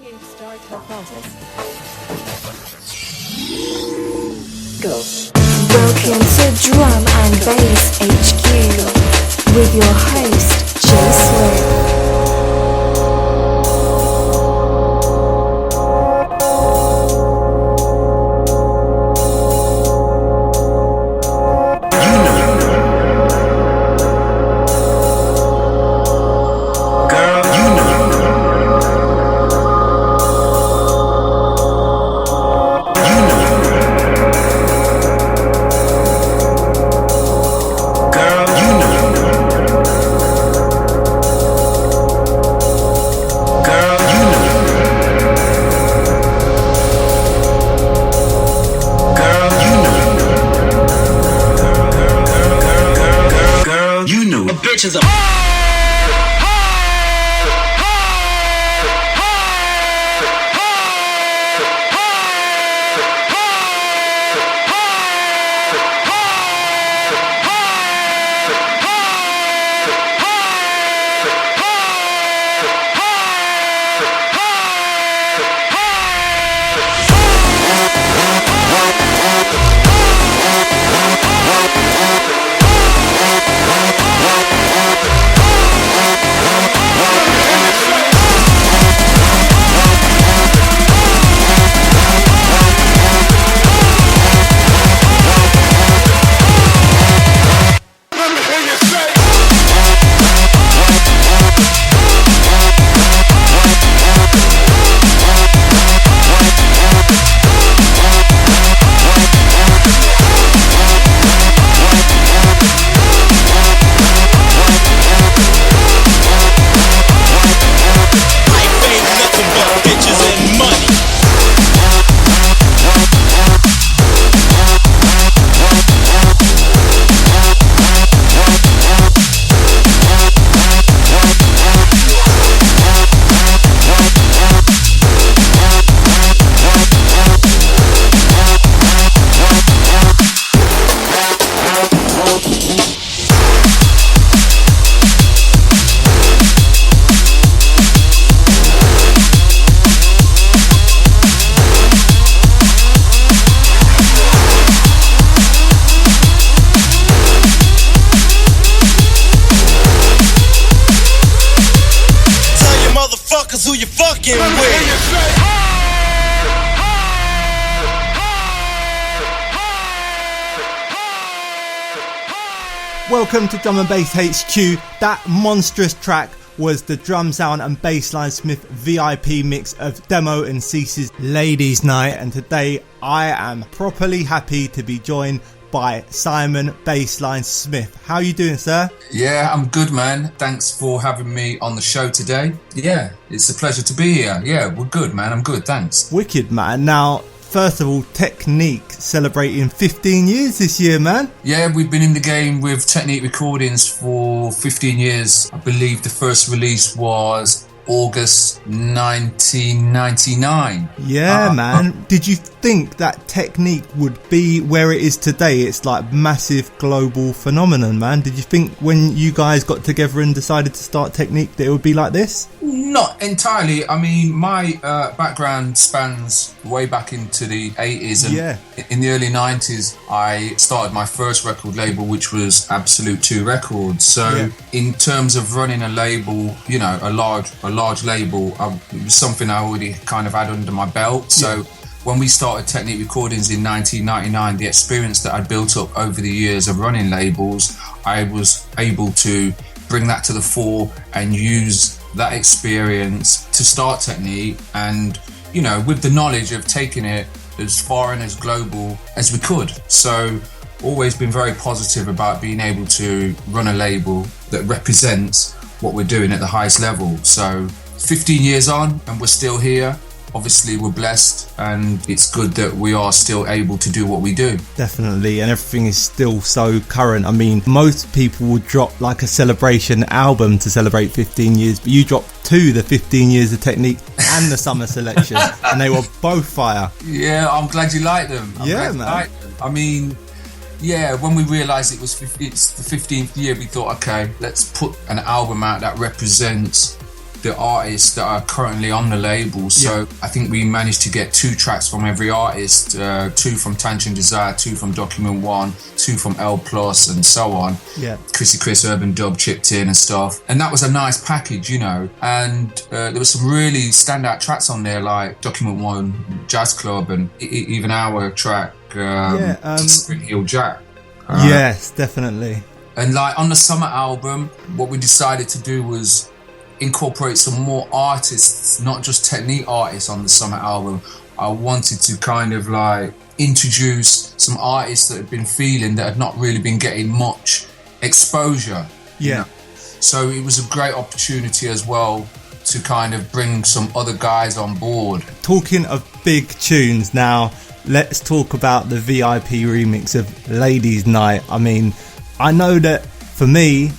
to start the process. Go. Welcome to Drum and Bass HQ with your host, SWIF. Bitches up. Who you fucking with? Welcome to Drum and Bass HQ. That monstrous track was the Drumsound and Bassline Smith VIP mix of Demo and Cease's Ladies Night, and today I am properly happy to be joined by Simon Bassline Smith. How are you doing, sir? Yeah, I'm good, man. Thanks for having me on the show today. Yeah, it's a pleasure to be here. Yeah, we're good, man. I'm good, thanks. Wicked, man. Now, first of all, Technique celebrating 15 years this year, man. Yeah, we've been in the game with Technique Recordings for 15 years. I believe the first release was August 1999. Yeah, man. Did you think that Technique would be where it is today? It's like massive global phenomenon, man. Did you think when you guys got together and decided to start Technique that it would be like this? Not entirely. I mean, my background spans way back into the 80s, and in the early 90s I started my first record label, which was Absolute 2 Records. So in terms of running a label, you know, a large label, it was something I already kind of had under my belt. So when we started Technique Recordings in 1999, the experience that I'd built up over the years of running labels, I was able to bring that to the fore and use that experience to start Technique, and, you know, with the knowledge of taking it as far and as global as we could. So always been very positive about being able to run a label that represents what we're doing at the highest level. So 15 years on and we're still here. Obviously we're blessed, and it's good that we are still able to do what we do. Definitely, and everything is still so current. I mean, most people would drop like a celebration album to celebrate 15 years, but you dropped the 15 years of Technique and the summer selection, and they were both fire. Yeah, I'm glad you like them. Man. I mean, yeah, when we realised it's the 15th year, we thought, okay, let's put an album out that represents the artists that are currently on the label. So I think we managed to get 2 tracks from every artist, 2 from Tantrum Desire, 2 from Document One, 2 from L Plus, and so on. Yeah. Chrissy Chris Urban Dub chipped in and stuff. And that was a nice package, you know. And there were some really standout tracks on there, like Document One, Jazz Club, and even our track, Spring Heel Jack. Yes, definitely. And like on the summer album, what we decided to do was incorporate some more artists, not just technique artists on the summer album. I wanted to kind of like introduce some artists that had been feeling that had not really been getting much exposure. Yeah. You know? So it was a great opportunity as well to kind of bring some other guys on board. Talking of big tunes now, let's talk about the VIP remix of Ladies Night. I mean, I know that for me,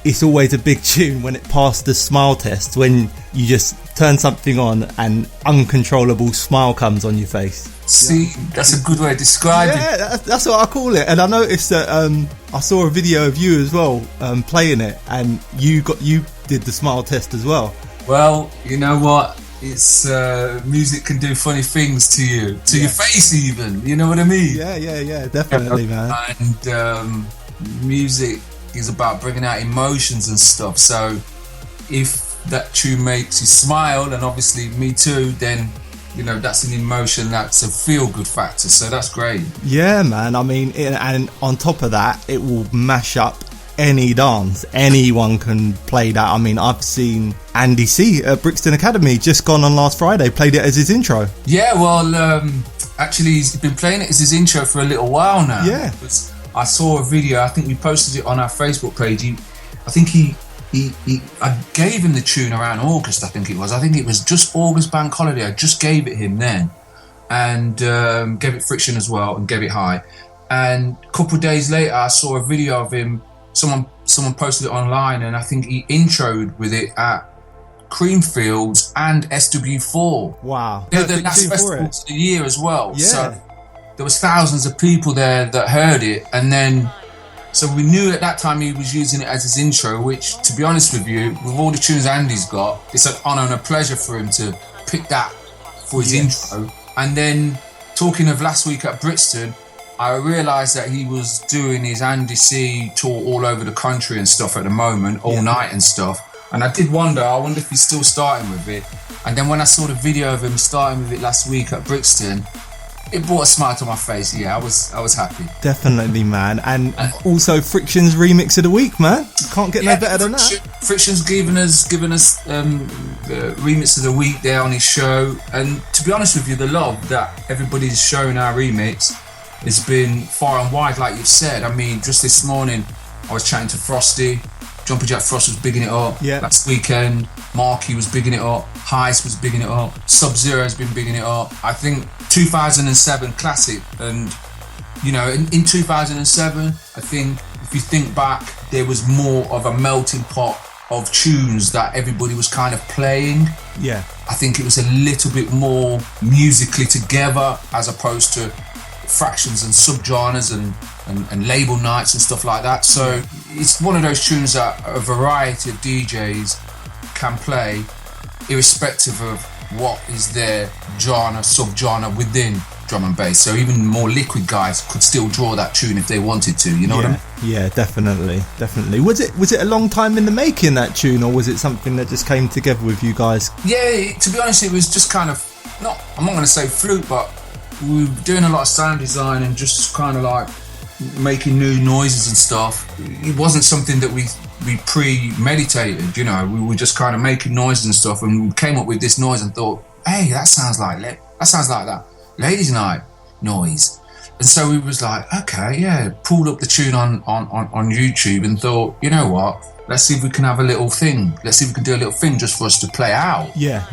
it's always a big tune when it passed the smile test, when you just turn something on and uncontrollable smile comes on your face. See, that's a good way to describe it. Yeah, that's what I call it. And I noticed that I saw a video of you as well playing it, and you did the smile test as well. Well, you know what? It's music can do funny things to you, to your face even. You know what I mean? Yeah, definitely, man. And music is about bringing out emotions and stuff. So if that tune makes you smile, and obviously me too, then you know that's an emotion, that's a feel-good factor. So that's great. Yeah, man. I mean, and on top of that, it will mash up any dance. Anyone can play that. I mean, I've seen Andy C at Brixton Academy, just gone on last Friday, played it as his intro. Yeah, well, actually he's been playing it as his intro for a little while now. Yeah. I saw a video, I think we posted it on our Facebook page. I gave him the tune around August, I think it was just August bank holiday. I just gave it him then, and gave it Friction as well, and gave it High. And a couple of days later, I saw a video of him. Someone posted it online, and I think he introed with it at Creamfields and SW4. Wow. They're the last festivals of the year as well. Yeah. So there was thousands of people there that heard it, and then so we knew at that time he was using it as his intro, which, to be honest with you, with all the tunes Andy's got, it's an honour and a pleasure for him to pick that for his intro. And then, talking of last week at Brixton, I realised that he was doing his Andy C tour all over the country and stuff at the moment, all night and stuff. And I did wonder if he's still starting with it. And then when I saw the video of him starting with it last week at Brixton, it brought a smile to my face. Yeah, I was happy. Definitely, man. And also Friction's remix of the week, man. Can't get no better than that. Friction's given us the remix of the week there on his show. And to be honest with you, the love that everybody's showing our remix has been far and wide, like you've said. I mean, just this morning I was chatting to Frosty. Jumpy Jack Frost was bigging it up. Yeah. Last weekend, Marky was bigging it up. Heist was bigging it up. Sub-Zero has been bigging it up. I think 2007 classic. And, you know, in 2007, I think if you think back, there was more of a melting pot of tunes that everybody was kind of playing. Yeah. I think it was a little bit more musically together as opposed to fractions and subgenres and label nights and stuff like that. So it's one of those tunes that a variety of DJs can play irrespective of what is their genre, subgenre within drum and bass. So even more liquid guys could still draw that tune if they wanted to, you know what I mean? Yeah, definitely. Was it a long time in the making, that tune, or was it something that just came together with you guys? Yeah, to be honest, it was just kind of, I'm not going to say fluke, but we were doing a lot of sound design and just kind of like making new noises and stuff. It wasn't something that we premeditated, you know. We were just kind of making noises and stuff, and we came up with this noise and thought, hey, that sounds like that Ladies Night noise. And so we was like, okay, yeah, pulled up the tune on YouTube and thought, you know what, let's see if we can have a little thing. Let's see if we can do a little thing just for us to play out. Yeah.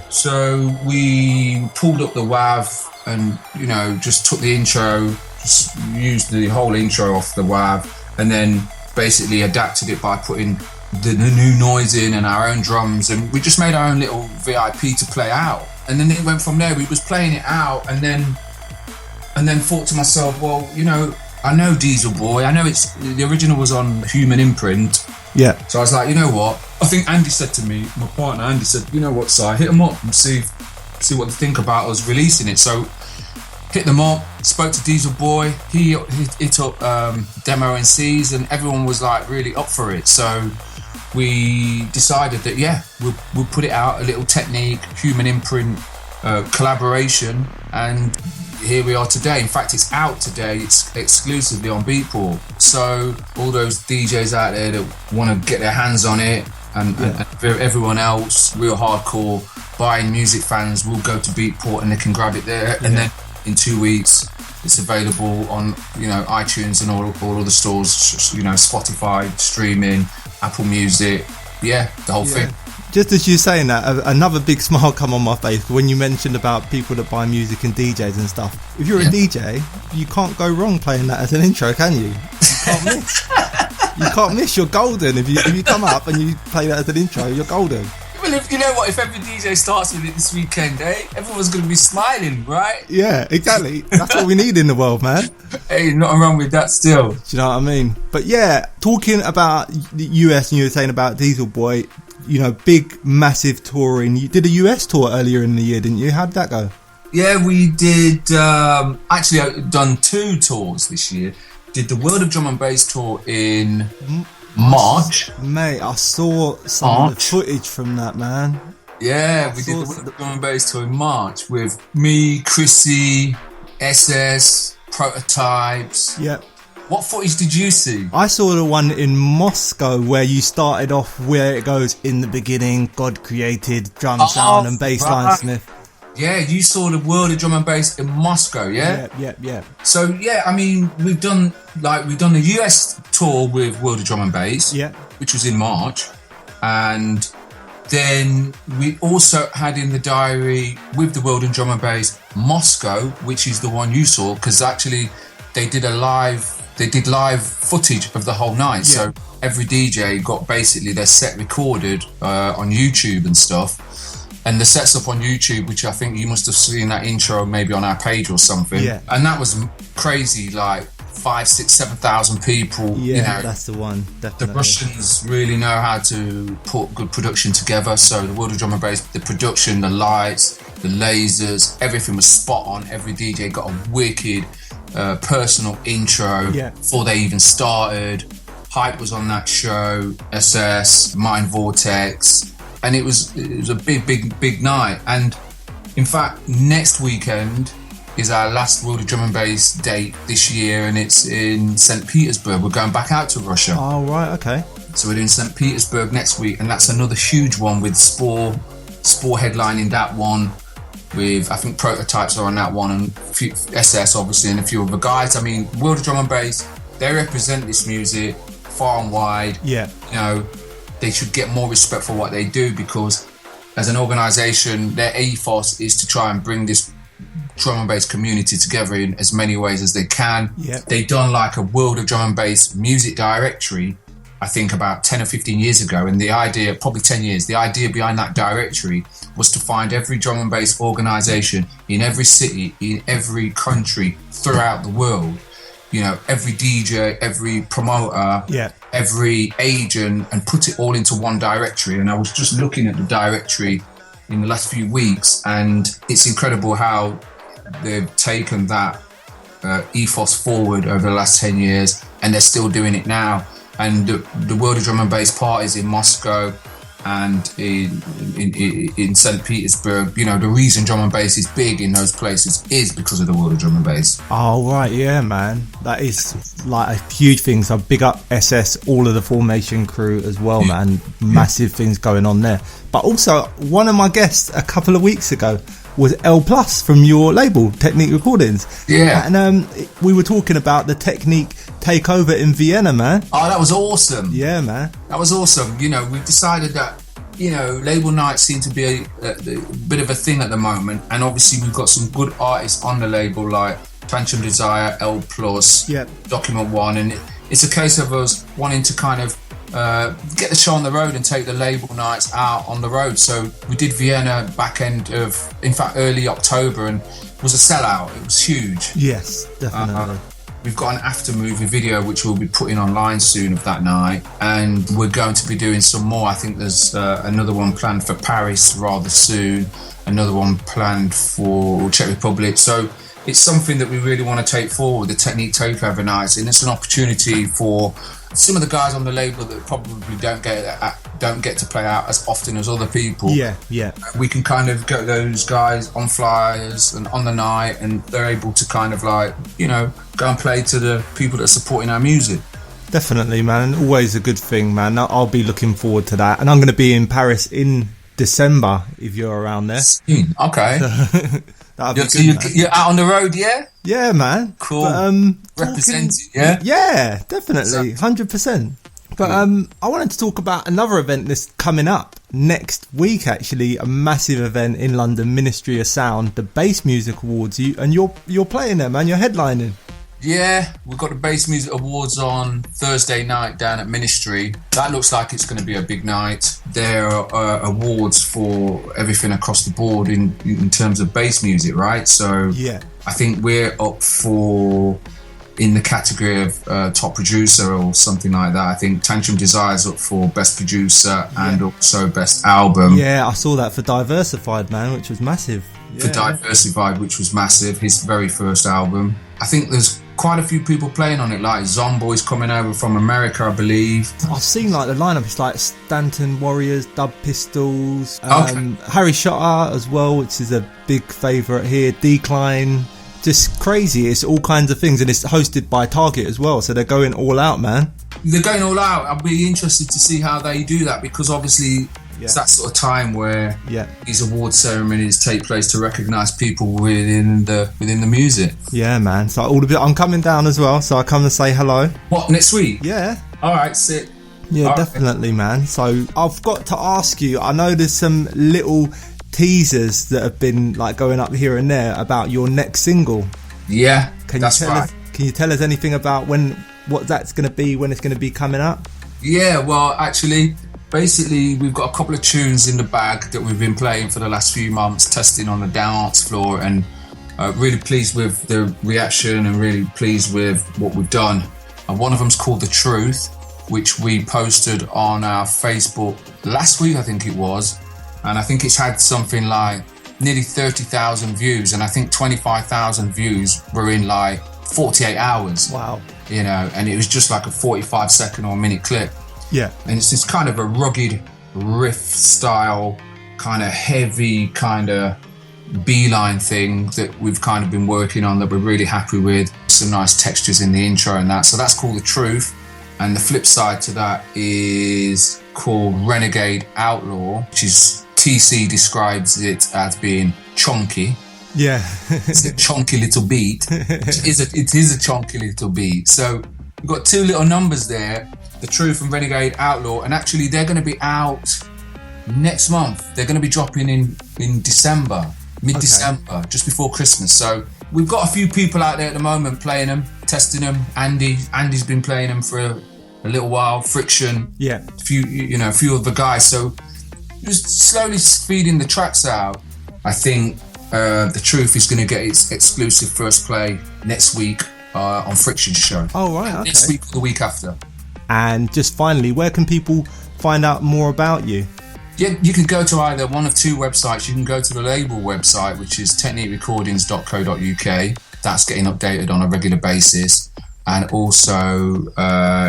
So we pulled up the WAV and, you know, just took the intro, just used the whole intro off the WAV, and then basically adapted it by putting the new noise in and our own drums, and we just made our own little VIP to play out. And then it went from there. We was playing it out, and then thought to myself, well, you know, I know Diesel Boy, I know the original was on Human Imprint. Yeah. So I was like, you know what, I think Andy said to me, my partner Andy said, you know what, Si, hit them up and see what they think about us releasing it. So hit them up, spoke to Diesel Boy, he hit up Demo NCs, and everyone was like really up for it. So we decided that we'll put it out, a little technique, human imprint, collaboration, and here we are today. In fact, it's out today. It's exclusively on Beatport. So all those DJs out there that want to get their hands on it, and everyone else, real hardcore buying music fans, will go to Beatport and they can grab it there. And then in 2 weeks, it's available on iTunes and all of the stores. Spotify, streaming, Apple Music, the whole thing. Just as you're saying that, another big smile come on my face when you mentioned about people that buy music and DJs and stuff. If you're a DJ, you can't go wrong playing that as an intro, can you? You can't miss. You can't miss. You're golden. If you come up and you play that as an intro, you're golden. Well, if every DJ starts with it this weekend, everyone's going to be smiling, right? Yeah, exactly. That's what we need in the world, man. Hey, nothing wrong with that still. Do you know what I mean? But yeah, talking about the US, and you were saying about Diesel Boy, big, massive touring. You did a US tour earlier in the year, didn't you? How'd that go? Yeah, we did. Actually, I've done 2 tours this year. Did the World of Drum and Bass tour in March. Mate, I saw some of the footage from that, man. Yeah, we did the World of Drum and Bass tour in March with me, Chrissy, SS, Prototypes. Yep. What footage did you see? I saw the one in Moscow where you started off where it goes, in the beginning, God created Drumsound and Bassline Smith. Yeah, you saw the World of Drum and Bass in Moscow, yeah? Yeah. So, we've done the US tour with World of Drum and Bass, which was in March. And then we also had in the diary with the World of Drum and Bass Moscow, which is the one you saw, because actually they did live footage of the whole night. So every DJ got basically their set recorded on YouTube and stuff. And the set's up on YouTube, which I think you must have seen that intro maybe on our page or something. Yeah. And that was crazy, like 5, 6, 7,000 people. Yeah, that's the one. Definitely. The Russians really know how to put good production together. So the World of Drum and Bass, the production, the lights, the lasers, everything was spot on. Every DJ got a wicked personal intro before they even started. Hype was on that show, SS, Mind Vortex. And it was a big night. And in fact, next weekend is our last World of Drum and Bass date this year, and it's in St. Petersburg. We're going back out to Russia. Oh, right, okay. So we're doing St. Petersburg next week, and that's another huge one with Spore headlining that one. With, I think, Prototypes are on that one, and SS obviously, and a few other guys. I mean, World of Drum and Bass, they represent this music far and wide. Yeah. They should get more respect for what they do, because as an organisation, their ethos is to try and bring this drum and bass community together in as many ways as they can. Yep. They done like a World of Drum and Bass music directory, I think about 10 or 15 years ago. And the idea, probably 10 years, the idea behind that directory was to find every drum and bass organisation in every city, in every country throughout the world. Every DJ, every promoter, every agent, and put it all into one directory. And I was just looking at the directory in the last few weeks, and it's incredible how they've taken that ethos forward over the last 10 years, and they're still doing it now. And the World of Drum and Bass parties in Moscow and in St. Petersburg, the reason drum and bass is big in those places is because of the World of Drum and Bass. Oh, right, yeah, man. That is like a huge thing. So big up SS, all of the Formation crew as well, man. Massive things going on there. But also, one of my guests a couple of weeks ago was L Plus from your label, Technique Recordings. Yeah. And we were talking about the Technique takeover in Vienna, man. Oh, that was awesome. Yeah, man. That was awesome. We've decided that, label nights seem to be a bit of a thing at the moment. And obviously we've got some good artists on the label like Phantom Desire, L Plus, Document One. And it's a case of us wanting to kind of get the show on the road and take the label nights out on the road. So we did Vienna early October, and it was a sellout. It was huge. Yes, definitely. We've got an after movie video which we'll be putting online soon of that night, and we're going to be doing some more. I think there's another one planned for Paris rather soon, another one planned for Czech Republic. So it's something that we really want to take forward, the Technique Takeover nights, and it's an opportunity for some of the guys on the label that probably don't get to play out as often as other people. Yeah. We can kind of get those guys on flyers and on the night, and they're able to kind of like, you know, go and play to the people that are supporting our music. Definitely, man. Always a good thing, man. I'll be looking forward to that. And I'm going to be in Paris in December if you're around there. Okay. You're out on the road, yeah? Yeah, man. Cool. But, representing, yeah? Yeah, definitely. 100%. But I wanted to talk about another event that's coming up next week, actually. A massive event in London, Ministry of Sound, the Bass Music Awards. You're playing there, man. You're headlining. Yeah, we've got the Bass Music Awards on Thursday night down at Ministry. That looks like it's going to be a big night. There are awards for everything across the board in terms of bass music, right? So yeah, I think we're up for, in the category of top producer or something like that. I think Tantrum Desire's up for best producer and also best album. Yeah, I saw that for Diversified, man, which was massive. For Diversified, which was massive, his very first album. I think there's quite a few people playing on it, like Zomboy's coming over from America, I believe. I've seen like the lineup, it's like Stanton Warriors, Dub Pistols, Harry Shotter as well, which is a big favourite here, Decline. Just crazy. It's all kinds of things, and it's hosted by Target as well, so they're going all out, man. They're going all out. I'll be interested to see how they do that, because obviously it's that sort of time where these award ceremonies take place to recognise people within the music. Yeah, man. So I'm coming down as well, so I come and say hello. What, next week? Yeah. All right, sick. Yeah, definitely, man. So I've got to ask you, I know there's some little teasers that have been like going up here and there about your next single. Yeah, Can you tell us anything about what that's going to be, when it's going to be coming up? Yeah, well, actually, basically, we've got a couple of tunes in the bag that we've been playing for the last few months, testing on the dance floor, and really pleased with the reaction and really pleased with what we've done. And one of them's called The Truth, which we posted on our Facebook last week, I think it was. And I think it's had something like nearly 30,000 views, and I think 25,000 views were in like 48 hours. Wow. You know, and it was just like a 45-second or a minute clip. Yeah. And it's this kind of a rugged riff style, kind of heavy, kind of beeline thing that we've kind of been working on that we're really happy with. Some nice textures in the intro and that. So that's called The Truth. And the flip side to that is called Renegade Outlaw, which is TC describes it as being chunky. Yeah. It's a chunky little beat. It is a chunky little beat. So we've got two little numbers there, The Truth and Renegade Outlaw, and actually they're going to be out next month. They're going to be dropping in December, mid-December, just before Christmas. So we've got a few people out there at the moment playing them, testing them. Andy's been playing them for a little while. Friction, a few of the guys. So just slowly feeding the tracks out. I think The Truth is going to get its exclusive first play next week on Friction's show. Oh, right, okay. Next week or the week after. And just finally, where can people find out more about you? Yeah, you can go to either one of two websites. You can go to the label website, which is techniquerecordings.co.uk. That's getting updated on a regular basis. And also,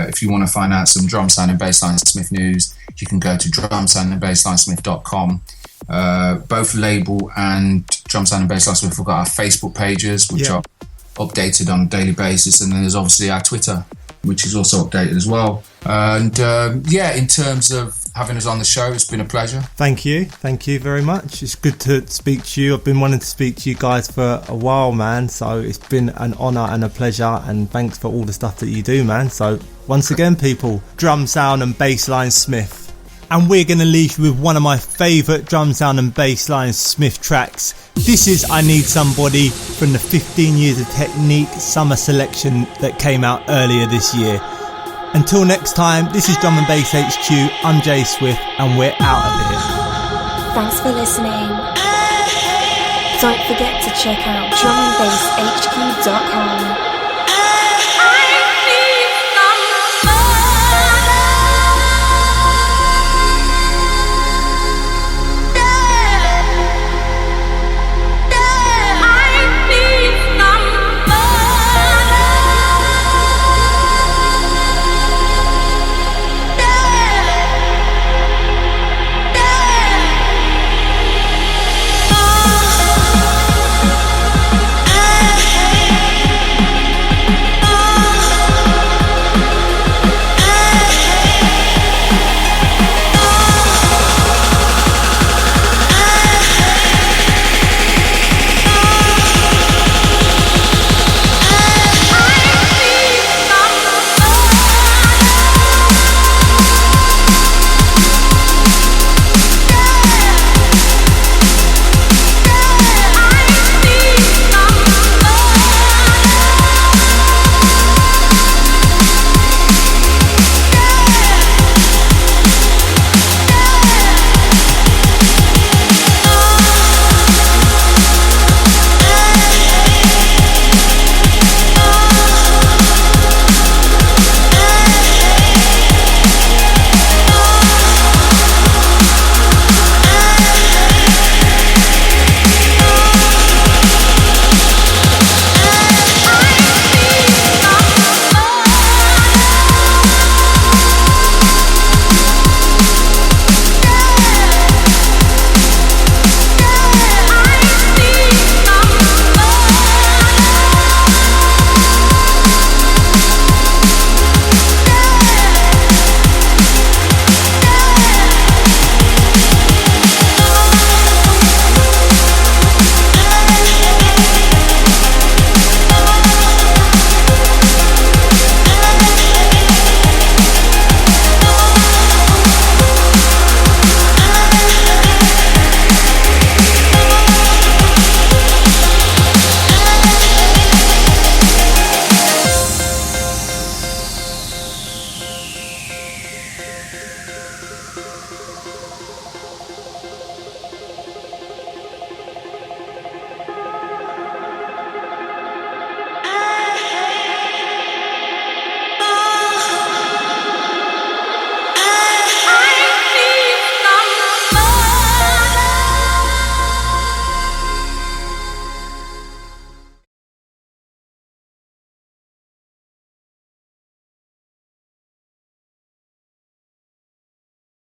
if you want to find out some Drumsound and Bassline Smith news, you can go to drumsoundandbasslinesmith.com. Both label and Drumsound and Bassline Smith have got our Facebook pages, which are updated on a daily basis. And then there's obviously our Twitter, which is also updated as well. And in terms of having us on the show, it's been a pleasure. Thank you very much. It's good to speak to you. I've been wanting to speak to you guys for a while, man, so it's been an honour and a pleasure, and thanks for all the stuff that you do, man. So once again, people, Drumsound and Bassline Smith. And we're going to leave you with one of my favourite Drumsound and Bassline Smith tracks. This is I Need Somebody from the 15 Years of Technique summer selection that came out earlier this year. Until next time, this is Drum and Bass HQ, I'm Jay Swift, and we're out of here. Thanks for listening. Don't forget to check out drumandbasshq.com.